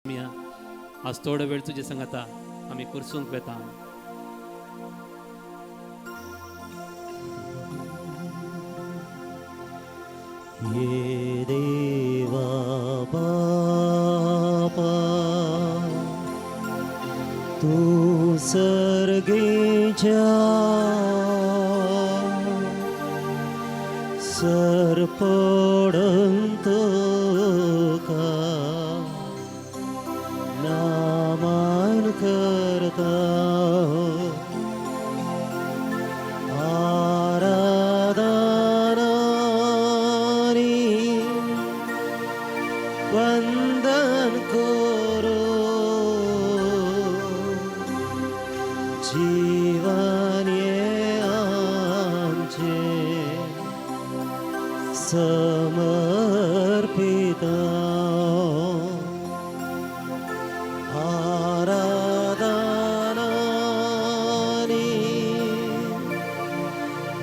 आज थोडा वेळ तुझे संगता आम्ही कुर्सूंक वेता. ये देवा बापा तू सर्गेच्या सरपडंत का नामान करता वंदन करो जीवन ये आमचे समर्पिता आराधनानी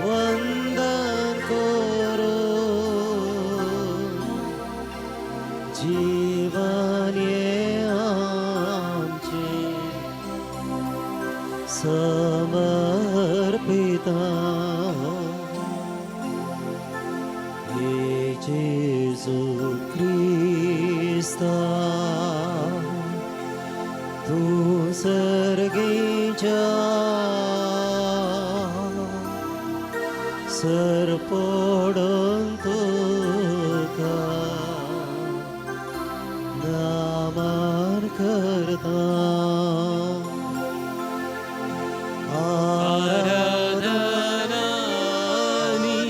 वंदन करो जीवन ये आमचे समर्पिता. हे जेजू ख्रिस्ता तू सर्गेच्या सरपडंत का नामान करता आराधनानी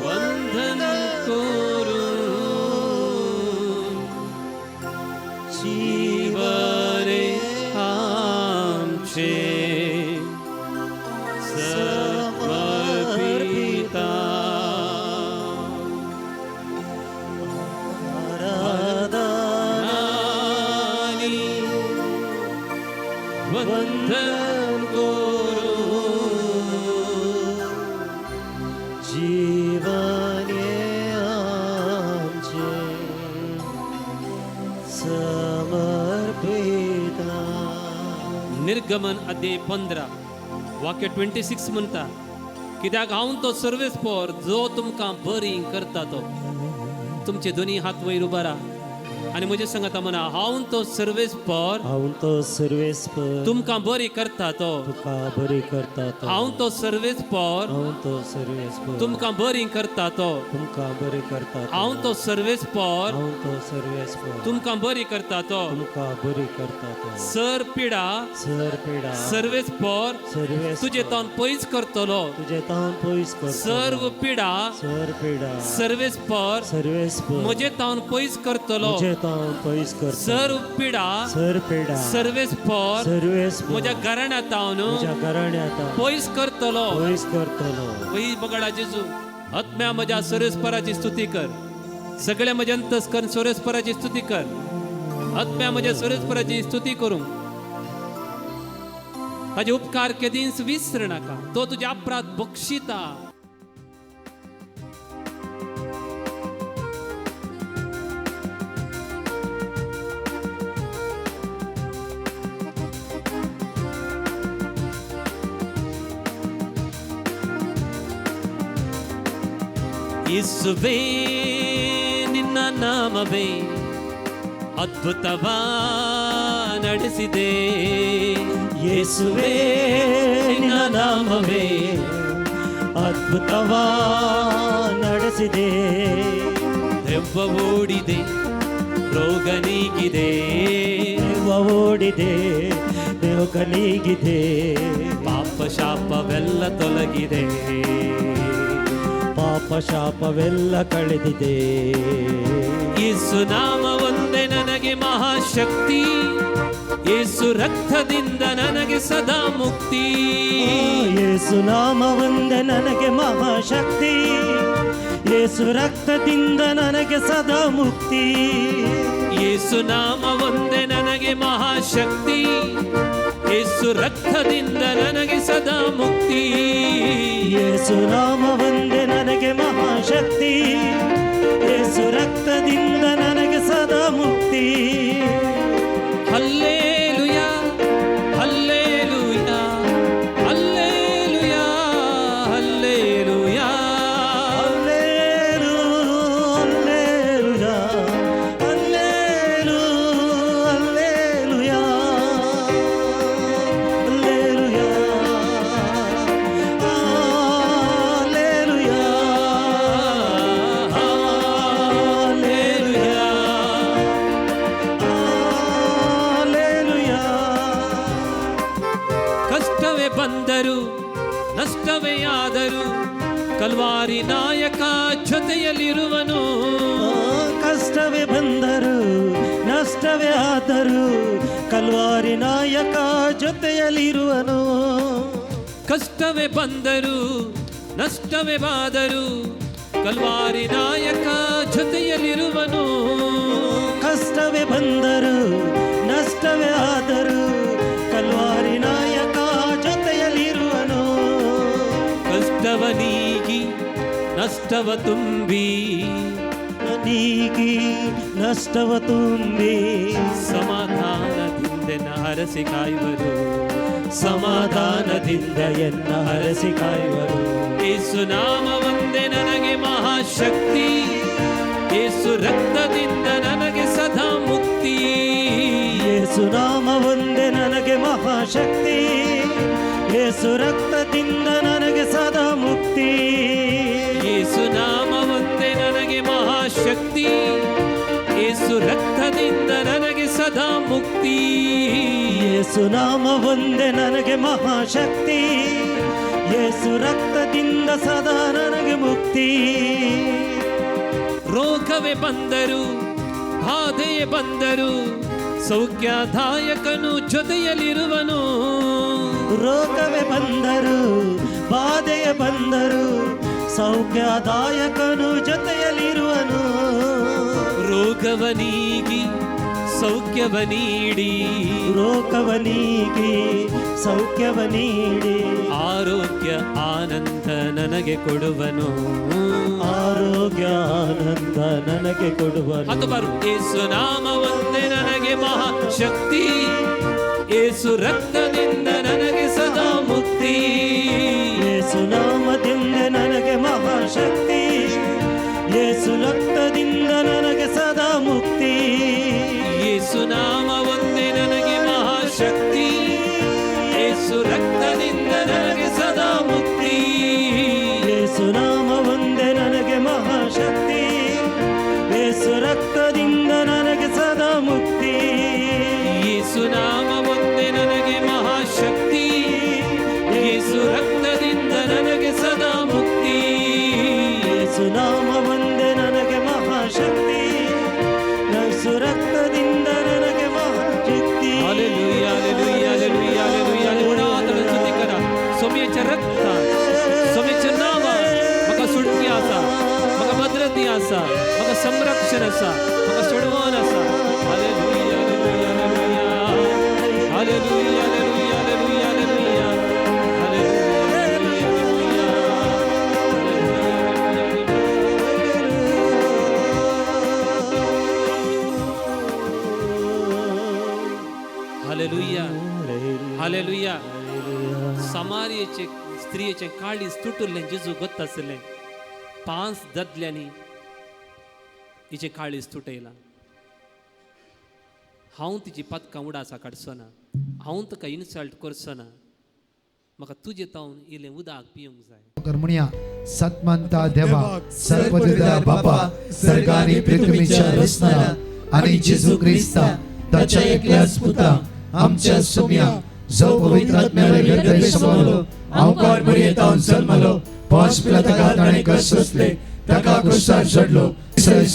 वंदन करू जीवने आमचे समर्पिता. आराधनानी वंदन करू जीवन ये आमचे समर्पिता. निर्गमन अध्याय 15 वाक्य 26 म्हणता, कित्याक हांव तो सर्वेस्पर जो तुमकां बरी करता तो. तुमचे दोन्ही हात वयर उबारा आणि म्हजे सांगाता म्हणा, हांव तो सर्वेस्पर हांव तो सर्वेस्पर तुमकां बरी करता तो. तुका बरी करता तो. हांव तो सर्वेस्पर हांव तो सर्वेस्पर तुमकां बरी करता तो. तुमका बरी करता तो. हांव तो सर्वेस्पर हांव तो सर्वेस्पर तुमकां बरी करता तो. तुमका बरी करता तो. सर पिडा सरपेडा सर्वेस्पर सर्वेस्पर तुजे तावन पयस करतलो. तुझे तावन पयस करता. सर्व पिडा सरपेडा सर्वेस्पर सर्वेस्पर म्हजे तावन पयस करतलो. तुझे तावन पयस करता. सर्व पिडा सरपेडा सर्वेस्पर सर्वेस्पर म्हज्या घराण्या तावन तुझ्या घराण्यात पयस करतलो. पयस करतलो. वही बगडा जेजू, आत्म्या म्हज्या सर्वेस्पराची स्तुती कर. सगळ्या म्हज्या अंतस्करण सर्वेस्पराची स्तुती कर. आत्म्या म्हज्या सर्वेस्पराची स्तुती करूं. ताजे उपकार केदींच विसर नाका. तो तुझे अपराध बक्षिता. ಯೇಸುವೇ ನಿನ್ನ ನಾಮವೇ ಅದ್ಭುತವ ನಡೆಸಿದೆ. ಯೇಸುವೇ ನಿನ್ನ ನಾಮವೇ ಅದ್ಭುತವ ನಡೆಸಿದೆ. ದೆವ್ವ ಓಡಿದೆ, ರೋಗ ನೀಗಿದೆ, ದೆವ್ವ ಓಡಿದೆ, ರೋಗ ನೀಗಿದೆ, ಪಾಪ ಶಾಪವೆಲ್ಲ ತೊಲಗಿದೆ. ಪಾಪ ಶಾಪವೆಲ್ಲ ಕಳೆದಿದೆ. ಯೇಸು ನಾಮ ಒಂದೇ ನನಗೆ ಮಹಾಶಕ್ತಿ. ಯೇಸು ರಕ್ತದಿಂದ ನನಗೆ ಸದಾ ಮುಕ್ತಿ. ಯೇಸು ನಾಮ ಒಂದೇ ನನಗೆ ಮಹಾಶಕ್ತಿ. ಯೇಸು ರಕ್ತದಿಂದ ನನಗೆ ಸದಾ ಮುಕ್ತಿ. ಯೇಸು ನಾಮ ಒಂದೇ ನನಗೆ ಮಹಾಶಕ್ತಿ. ಯೇಸು ರಕ್ತದಿಂದ ನನಗೆ ಸದಾ ಮುಕ್ತಿ. ಯೇಸು ನಾಮ ಒಂದೇ ನನಗೆ ಮಹಾಶಕ್ತಿ. ಯೇಸು ರಕ್ತದಿಂದ ನನಗೆ ಸದಾ ಕಲ್ವಾರಿ ನಾಯಕ ಜೊತೆಯಲ್ಲಿರುವನು. ಕಷ್ಟವೇ ಬಂದರು ನಷ್ಟವೇ ಆದರೂ ಕಲ್ವಾರಿ ನಾಯಕ ಜೊತೆಯಲ್ಲಿರುವನು. ಕಷ್ಟವೇ ಬಂದರು ನಷ್ಟವೇ ಬಾದರು ಕಲ್ವಾರಿ ನಾಯಕ ಜೊತೆಯಲ್ಲಿರುವನು. ಕಷ್ಟವೇ ಬಂದರು ನಷ್ಟವೇ ಆದರೂ ಕಲ್ವಾರಿ ನಾಯಕ ಜೊತೆಯಲ್ಲಿರುವನು. ಕಷ್ಟವ ನೀಗಿ ನಷ್ಟವ ತುಂಬಿ ನೀಗಿ ನಷ್ಟವ ತುಂಬಿ ಸಮಾಧಾನದಿಂದ ಹರಸಿ ಕಾಯುವರು. ಸಮಾಧಾನದಿಂದ ಎನ್ನ ಹರಸಿ ಕಾಯುವರು. ಯೇಸು ನಾಮ ಒಂದೇ ನನಗೆ ಮಹಾಶಕ್ತಿ, ಯೇಸು ರಕ್ತದಿಂದ ನನಗೆ ಸದಾ ಮುಕ್ತಿ. ಯೇಸು ನಾಮ ಒಂದೇ ನನಗೆ ಮಹಾಶಕ್ತಿ, ಯೇಸು ರಕ್ತದಿಂದ ನನಗೆ ಸದಾ ಮುಕ್ತಿ. ಯೇಸು ನಾಮ ಒಂದೇ ನನಗೆ ಮಹಾಶಕ್ತಿ, ಯೇಸು ರಕ್ತದಿಂದ ನನಗೆ ಸದಾ ಮುಕ್ತಿ. ಯೇಸು ನಾಮ ಒಂದೇ ನನಗೆ ಮಹಾಶಕ್ತಿ, ಯೇಸು ರಕ್ತದಿಂದ ಸದಾ ನನಗೆ ಮುಕ್ತಿ. ರೋಗವೇ ಬಂದರು ಬಾಧೆಯೇ ಬಂದರು ಸೌಖ್ಯದಾಯಕನು ಜೊತೆಯಲ್ಲಿರುವನು. ರೋಗವೇ ಬಂದರು ಬಾಧೆಯ ಬಂದರು ಸೌಖ್ಯದಾಯಕನು ಜೊತೆಯಲ್ಲಿರುವನು. ರೋಗವ ನೀಗಿ ಸೌಖ್ಯವ ನೀಡಿ, ರೋಗವ ನೀಗಿ ಸೌಖ್ಯವ ನೀಡಿ ಆರೋಗ್ಯ ಆನಂದ ನನಗೆ ಕೊಡುವನು. ಆರೋಗ್ಯ ಆನಂದ ನನಗೆ ಕೊಡುವನು. ಅದು ಬರು. ಯೇಸು ನಾಮ ಒಂದೇ ನನಗೆ ಮಹಾಶಕ್ತಿ, ಯೇಸು ರಕ್ತದಿಂದ ನನಗೆ ಸದಾ ಮುಕ್ತಿ. ಯೇಸು ನಾಮದಿಂದ ನನಗೆ ಮಹಾಶಕ್ತಿ, ಯೇಸು ರಕ್ತದಿಂದ ನನಗೆ ಸದಾ ಮುಕ್ತಿ. ಯೇಸು ನಾಮ ಒಂದೇ ನನಗೆ ಮಹಾಶಕ್ತಿ, ಯೇಸು ರಕ್ತದಿಂದ ನನಗೆ ಸದಾ ಮುಕ್ತಿ. ಯೇಸು ನಾಮ ಒಂದೇ ನನಗೆ ಮಹಾಶಕ್ತಿ, ಯೇಸು ರಕ್ತದಿಂದ ನನಗೆ ಸದಾ ಮುಕ್ತಿ. ಯೇಸು ನಾಮ ಒಂದೇ ನನಗೆ ಮಹಾಶಕ್ತಿ, ಯೇಸು ರಕ್ತದಿಂದ ನನಗೆ ಸದಾ ಮುಕ್ತಿ. ಯೇಸು ನಾಮ ಒಂದೇ ನನಗೆ ಮಹಾಶಕ್ತಿ, ಯೇಸು ರಕ್ತದಿಂದ ನನಗೆ ಮಹಾಶಕ್ತಿ. हालेलुया हालेलुया हालेलुया हालेलुया उडातल स्तुती करा. सोम्याचे रक्त सोम्याचे नाव म्हाका सुटती आसा, म्हाका भद्रती आसा, म्हाका संरक्षण आसा, म्हाका सोडवण आसा. Hallelujah hallelujah hallelujah hallelujah hallelujah hallelujah hallelujah hallelujah hallelujah. समारियेचे स्त्रियेचे काळीज तुटुल्लें जेजू ಗೊತ್ತಾಸले 5 ददल्यांनी हिचे काळीज तुटयला. हांव तिची पदकां उडासा काडचोना, हांव तुका इन्सल्ट करचोना, म्हाका तुजे तावन इल्लें उदक पिवंक जाय. म्हणूया सत्मंता देवा सर्वपिता बापा सर्गानी पृथ्वीच्या रचणारा आणि जेजू ख्रिस्ता ताच्या एकल्याच पुता आमच्या सुम्या जो पवित्र आत्म्याने हृदय समावलो अवकार मरियेतावन जल्मलो पांच पिलाताका ताणे कष्ट सोसले ताका क्रुसार चढलो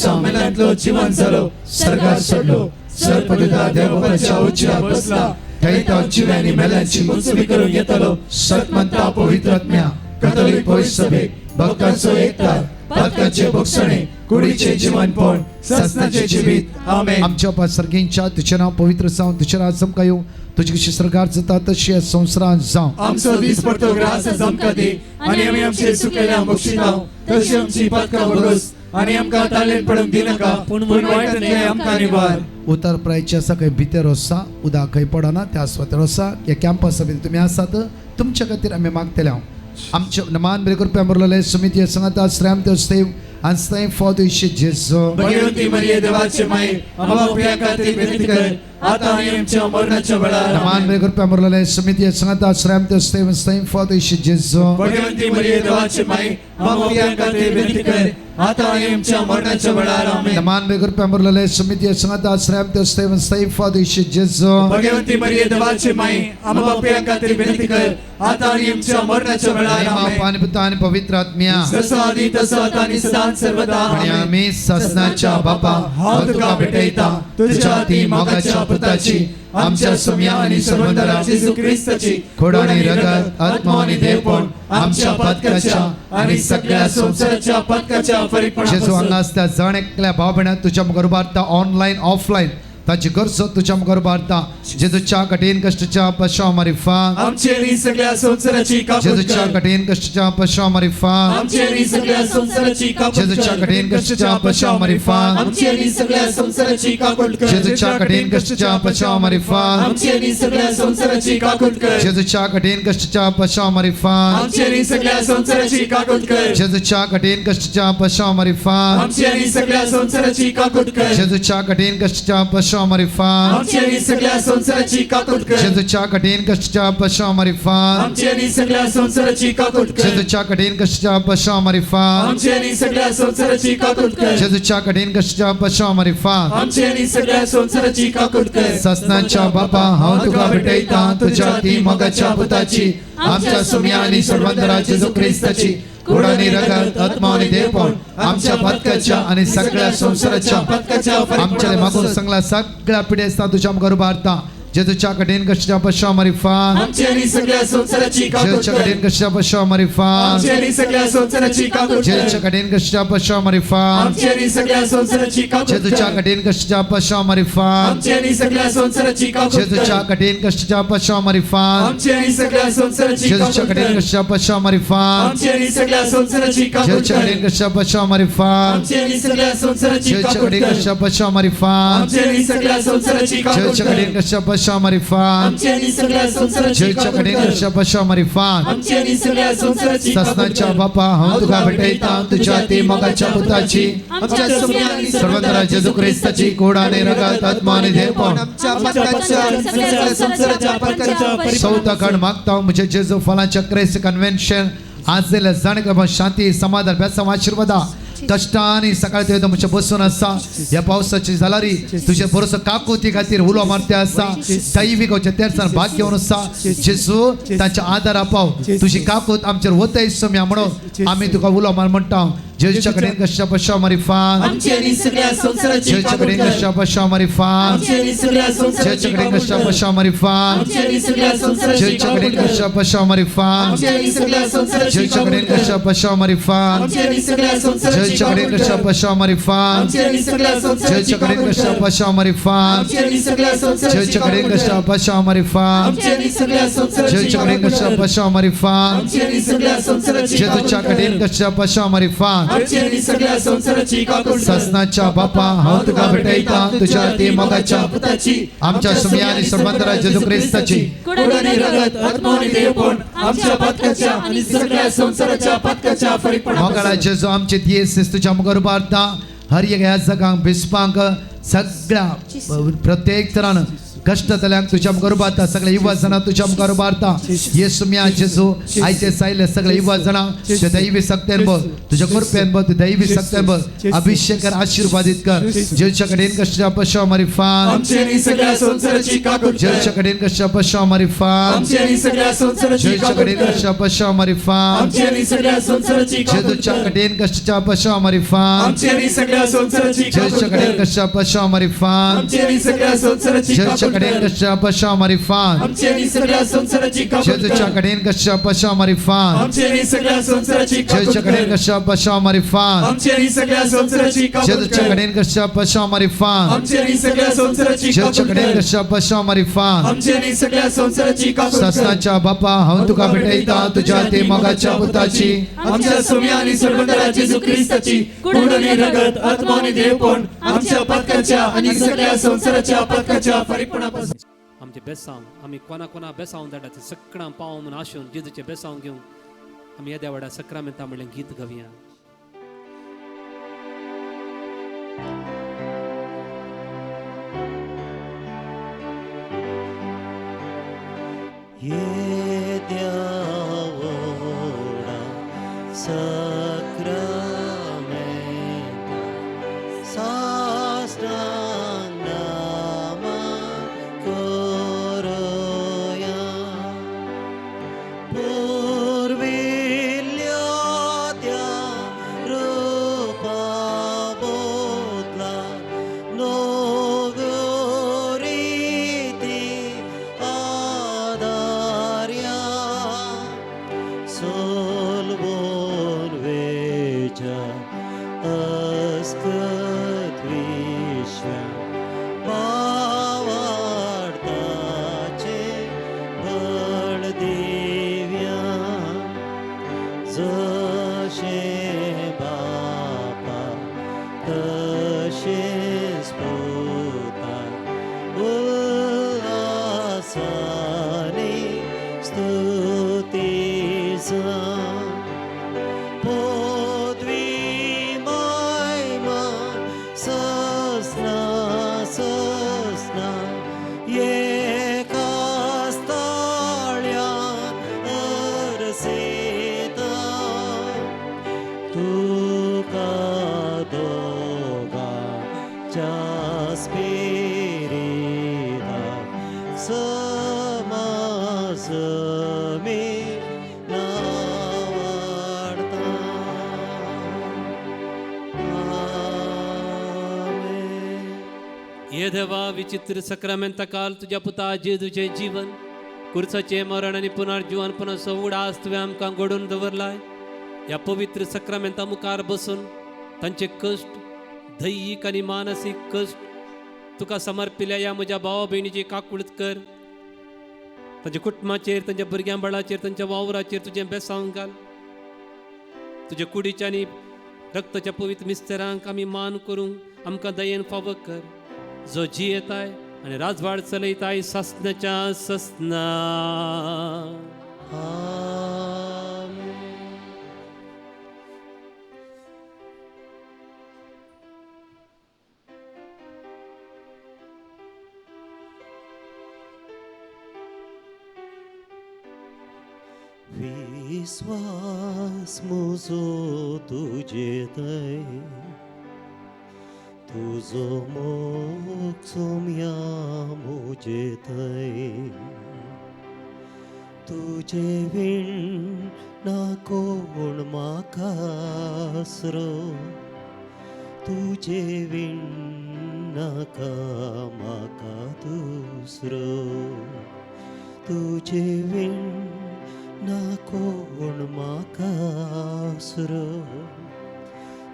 सामेलांतलो जिवंत जालो सर्गार चढलो सर्वपिता देवाच्या उच्चार बसला थंय तो जिव्यांनी मेल्यांची मुक्ती करून येतलो. सत्मंता पवित्र आत्म्या कॅथोलिक पवित्र सभे भक्तांचो एकता पातकांचे भक्षणे कुडीचे जीवनपण सस्नाचे जिवीत आमेन. आमच्या पासर्गींच्या तुझे नाव पवित्र जावं तुझे राज चमका येवं तुझे कशी सरकार जाता तशी संवसारांत जावं. आमचो दीस पडतो ग्रास चमका दी आनी आमी आमचे सुकलेल्या मोक्षितांव तशी आमची पातकां भरोस आनी आमकां तालेन पडूंक दिनाका पूण वायटांतले आमकां निवार. उतर प्रायचे आसा खंय भितर आसा उदक खंय पडना त्या स्वतर आसा ह्या कॅम्पस सभेत तुमी आसात तुमच्या खातीर आमी मागतले. आमचे नमान बरे करपी आमरलेले समिती सांगात श्रेम ते स्तेव आनी फॉर द इशे जेजू भगवंती मरिये देवाचे माये आमच्या खातीर विनंती कर आता आणि आमच्या मरणाच्या वेळार Naman may grupo amorlale sumiti at sangata sram te Steven Stein Father Ishi Jesu. Bhagwanti मरिये देवाची माई आम्हा प्रियांकाते विनंती कर आता आणि आमच्या मरणाच्या वेळार आमेन Naman may grupo amorlale sumiti at sangata sram te Steven Stein Father Ishi Jesu. Bhagwanti मरिये देवाची माई आम्हा प्रियांकाते विनंती कर आता आणि आमच्या मरणाच्या वेळार Nama आमेन panipita आणि पवित्र आत्म्या. जसं आधी तसं आता आणि सदान सर्वदा आणि आमेन आम्ही ससनाच्या बापा हाव तुका भेटयता तुझ्या ती मोगाच्या पुताची आमच्या सुम्या आणि सर्वंतरा जेजू ख्रिस्ताची खोड आणि रगत आत्मा आणि देवपण आमच्या पदकाच्या आणि सगळ्या संसाराच्या पदकाच्या जेजू परिपूर्ण हांगा असता जण एकल्या भाव भयणां तुझ्या मुखार उबारता ऑनलाइन ऑफलाइन ताची गरज तुझ्या मुखार उबारता जेजूच्या कठीण कष्टाच्या पश्चाव मारिफा आमचे आणि सगळ्या संसाराची कापूट जेजूच्या कर कठीण कष्टाच्या पश्चाव मारिफा आमचे आणि सगळ्या संसाराची कापूट जेजूच्या कर कठीण कष्टाच्या पश्चाव मारिफा आमचे आणि सगळ्या संसाराची कापूट कर जेजूच्या कठीण कष्टाच्या पश्चाव मारिफा आमचे आणि सगळ्या संसाराची कापूट कर जेजूच्या कठीण कष्टाच्या पश्चाव मारिफा आमचे आणि सगळ्या संसाराची कापूट कर जेजूच्या कठीण कष्टाच्या पश्चाव मारिफा आमचे आणि सगळ्या संसाराची कापूट कर जेजूच्या कठीण कष्टाच्या पश्चाव मारिफा आमचे आणि सगळ्या संसाराची कापूट कर जेजूच्या कठीण कष्टाच्या पश्चाव मारिफा आमचे आणि सगळ्या संसाराची कापूट कर जेजूच्या कठीण कष्टाच्या पश्चाव मारिफा आमचे आणि सगळ्या संसाराची कापूट कर जेजूच्या कठीण कष्टाच्या पश्चाव मारिफा आमचे आणि सगळ्या संसाराची कापूट कर ससनाच्या बापा हांव तुका भेटयता तुझ्या ती मोगाच्या पुताची आमच्या सुम्या आणि सर्वंतरा जेजू ख्रिस्ताची खोड आणि रगत आत्मा आणि देवपण आमच्या पदकाच्या आणि सगळ्या संसाराच्या पदकाच्या आमच्या मागून सगळ्या सगळ्या पिढी असता तुझ्या मुखार उबारता जेजूच्या कठीण कष्टाच्या पश्चाव मारिफा आमचे आणि सगळ्या संसाराची कापूट जेजूच्या कर कठीण कष्टाच्या पश्चाव मारिफा आमचे आणि सगळ्या संसाराची कापूट कर जेजूच्या कठीण कष्टाच्या पश्चाव मारिफा आमचे आणि सगळ्या संसाराची कापूट जेजूच्या कर कठीण कष्टाच्या पश्चाव मारिफा आमचे आणि सगळ्या संसाराची कापूट जेजूच्या कर कठीण कष्टाच्या पश्चाव मारिफा आमचे आणि सगळ्या संसाराची जेजूच्या कापूट कठीण कर कष्टाच्या पश्चाव मारिफा आमचे आणि सगळ्या संसाराची कापूट जेजूच्या कर कठीण कष्टाच्या पश्चाव मारिफा आमचे आणि सगळ्या संसाराची जेजूच्या कापूट कठीण कर कष्टाच्या पश्चाव मारिफा आमचे आणि सगळ्या संसाराची कापूट जेजूच्या कर कठीण कष्टाच्या पश्चाव मारिफा आमचे आणि सगळ्या संसाराची जेजूच्या कापूट कठीण कर कष्टाच्या पश्चाव मारिफा आमचे आणि सगळ्या संसाराची कापूट ससनाच्या कर बापा हांव तुका भेटयता तुझ्या ती मोगाच्या पुताची आमच्या सुम्या आणि सर्वंतरा जेजू ख्रिस्ताची खोड आणि रगत आत्मा आणि देवपण आमच्या पदकाच्या आणि सगळ्या संसाराच्या पदकाच्या चौथा खंड मागता हांव म्हजे जेजू फलांच्या क्रेस्त कन्व्हेन्शन आज दिल्या जाणकार शांती समाधान बेसांव आशिर्वादा कष्टांनी सकाळी ते म्हजे बसून आसा ह्या पावसाची जालारी तुझे बरोसो काकुती खातीर उलो मारते आसा दैवीक तेरसान भाग घेवन आसा जेजू तांच्या आदार आपाव तुझी काकूत आमचेर वतय सोम्या म्हणून आमी तुका उलो मार म्हणटा जेजूच्या कडेन कशा पश्चाव मारिफान आमचे आणि सगळ्या संसाराची जेजूच्या कापूट कडेन कर कशा पश्चाव मारिफान आमचे आणि सगळ्या संसाराची जेजूच्या कडेन कापूट कशा कर पश्चाव मारिफान आमचे आणि सगळ्या संसाराची जेजूच्या कडेन कापूट कशा कर पश्चाव मारिफान आमचे आणि सगळ्या संसाराची जेजूच्या कडेन कापूट कशा कर पश्चाव मारिफान आमचे आणि सगळ्या संसाराची जेजूच्या कडेन कापूट कशा कर पश्चाव मारिफान आमचे आणि सगळ्या संसाराची जेजूच्या कडेन कापूट कशा कर पश्चाव मारिफान आमचे आणि सगळ्या संसाराची जेजूच्या कडेन कापूट कशा कर पश्चाव मारिफान आमचे आणि सगळ्या संसाराची जेजूच्या कडेन कापूट कशा कर पश्चाव मारिफान आमचे आणि सगळ्या संसाराची जेजूच्या कापूट कडेन कर कशा पश्चाव मारिफान आमचे आणि सगळ्या संसाराची कापूट कर ससनाच्या बापा हांव तुका भेटयता तुझ्या ती मोगाच्या पुताची आमच्या सुम्या आणि सर्वंतरा जेजू ख्रिस्ताची खोड आणि रगत आत्मा आणि देवपण आमच्या पदकाच्या आणि सगळ्या संसाराच्या पदकाच्या परिपूर्ण मोगाळा जेजू आमचे दियेस तुझ्या मुखार उबारता हर एक ह्या जगांक भिसपांक सगळ्या प्रत्येक तरान कष्टतल्यांक तुझ्या मुखार उबारता सगळ्या युवा जाणां तुझ्या मुखार उबारता येसू म्या जेजू आयचे सायले सगळे युवा जाणां ते दैवी सक्तेन ब तुझ्या कृपेन ब दैवी सक्तेन ब अभिषेक कर आशीर्वादित कर जेजूच्या कडेन कशा पश्चाव मारिफान आमचे आणि सगळ्या संसाराची कापूट कर जेजूच्या कडेन कशा पश्चाव मारिफान आमचे आणि सगळ्या संसाराची जेजूच्या कापूट कडेन कर कशा पश्चाव मारिफान आमचे आणि सगळ्या संसाराची कापूट जेजूच्या कर कडेन कशा पश्चाव मारिफान आमचे आणि सगळ्या संसाराची कापूट जेजूच्या कडेन कर कशा पश्चाव मारिफान आमचे आणि सगळ्या संसाराची जेजूच्या कापूट कडेन कर कशा पश्चाव मारिफान आमचे आणि सगळ्या संसाराची कापूट जेजूच्या कर कडेन कशा पश्चाव मारिफान आमचे आणि सगळ्या संसाराची कापूट जेजूच्या कडेन कर कशा पश्चाव मारिफान आमचे आणि सगळ्या संसाराची कापूट जेजूच्या कर कडेन कशा पश्चाव मारिफान आमचे आणि सगळ्या संसाराची जेजूच्या कापूट कडेन कर कशा पश्चाव मारिफान आमचे आणि सगळ्या संसाराची कापूट कर ससनाच्या बापा हांव तुका भेटयता तुझ्या ते मोगाच्या पुताची आमच्या सोम्या आणि सर्वंतरा जेजू ख्रिस्ताची खोड आणि रगत आत्मा आणि देवपण आमच्या पदकाच्या आणि सगळ्या संसाराच्या पदकाच्या परिपूर्णापासून आमचे बेसांव आमी कोणा कोणा बेसांव धाडा ते सगळ्यां पाव म्हूण आशून जेजूचे बेसांव घेवन आमी येद्या व्हडा सक्रामेंता म्हणलें गीत गावया साष्टांग नमन करूया. पूर्विल्ल्या त्या रूपाबोधला नव्यो रीती आदार्या. सोलवून वेच्या अस्कत विश्व्या भावार्थाचे बळ दिव्या. जशे बापा तशेच पुता उल्हासाने स्तुतीचा. पदवी महिमा सस्ना सस्ना एकाच ताळ्यान अरसेता. तुका दोगांच्या स्पिरिता समाजमे नावाडता. आमेन. ये देवा विचित्र सक्रामेंता काल तुझ्या पुता जेजूचे जीवन कुर्साचे मरण आणि पुनर्जीवन पुन्हा सवडास तुवें आमकां घडोवन दवरलाय. या पवित्र सक्रामेंता मुखार बसून तांचे कश्ट दैहिक आणि मानसीक कश्ट तुका समर्पिल्या या म्हज्या भावा भयणीची काकुळत कर. तांच्या कुटुंबाचेर तांच्या भुरग्यां बाळाचेर तांच्या वावराचेर तुजें बेसांव घाल. तुजे कुडीच्या आनी रक्ताच्या पवित्र मिस्तेरांक आमी मान करूंक आमकां दयेन फावो कर. जो जियेताय आनी राजवाड चलयताय सस्नाच्या सस्ना. आमेन. विश्वास म्हजो तुजेतय तुजो मोग सोम्या मुजेतय. तुजे विण ना कोण म्हाका आसरो. तुजे विण नाका म्हाका दुसरो. तुजे विण ना कोण म्हाका आसरो.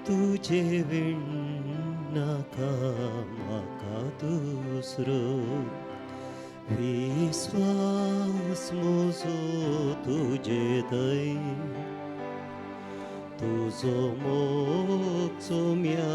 तुजे विण नाका म्हाका दुसरो. विश्वास म्हजो तुजेतय तुजो मोग सोम्या